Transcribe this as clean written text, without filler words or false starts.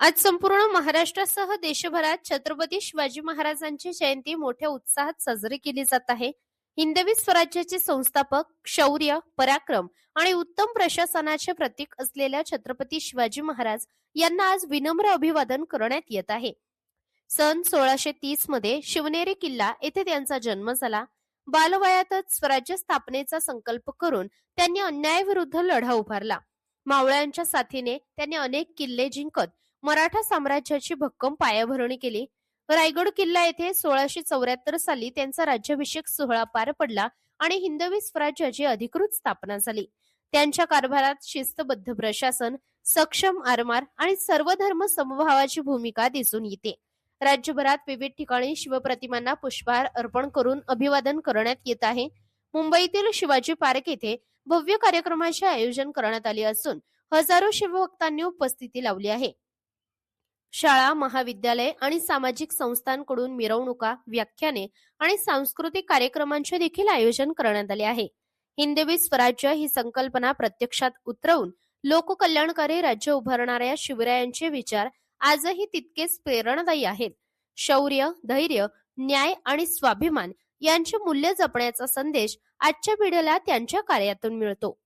आज संपूर्ण महाराष्ट्रासह देशभरात छत्रपती शिवाजी महाराजांची जयंती मोठ्या उत्साहात साजरी केली जात आहे. हिंदवी स्वराज्याचे संस्थापक, शौर्य, पराक्रम आणि उत्तम प्रशासनाचे प्रतीक असलेल्या छत्रपती शिवाजी महाराज यांना आज विनम्र अभिवादन करण्यात येत आहे. सन 1630 मध्ये शिवनेरी किल्ला येथे त्यांचा जन्म झाला. बालवयातच स्वराज्य स्थापनेचा संकल्प करून त्यांनी अन्यायाविरुद्ध लढा उभारला. मावळ्यांच्या साथीने त्यांनी अनेक किल्ले जिंकत मराठा साम्राज्याची भक्कम पायाभरणी केली. रायगड किल्ला येथे 1674 साली त्यांचा राज्याभिषेक सोहळा पार पडला आणि हिंदवी स्वराज्याची अधिकृत स्थापना झाली. त्यांच्या कारभारात शिस्तबद्ध प्रशासन, सक्षम आरमार आणि सर्वधर्म समभावाची भूमिका दिसून येते. राज्यभरात विविध ठिकाणी शिवप्रतिमांना पुष्पहार अर्पण करून अभिवादन करण्यात येत आहे. मुंबईतील शिवाजी पार्क येथे भव्य कार्यक्रमाचे आयोजन करण्यात आले असून हजारो शिवभक्तांनी उपस्थिती लावली आहे. शाळा, महाविद्यालय आणि सामाजिक संस्थांकडून मिरवणुका, व्याख्याने आणि सांस्कृतिक कार्यक्रमांचे देखील आयोजन करण्यात आले आहे. हिंदवी स्वराज्य ही संकल्पना प्रत्यक्षात उतरवून लोककल्याणकारी राज्य उभारणाऱ्या शिवरायांचे विचार आजही तितकेच प्रेरणादायी आहेत. शौर्य, धैर्य, न्याय आणि स्वाभिमान यांचे मूल्य जपण्याचा संदेश आजच्या पिढीला त्यांच्या कार्यातून मिळतो.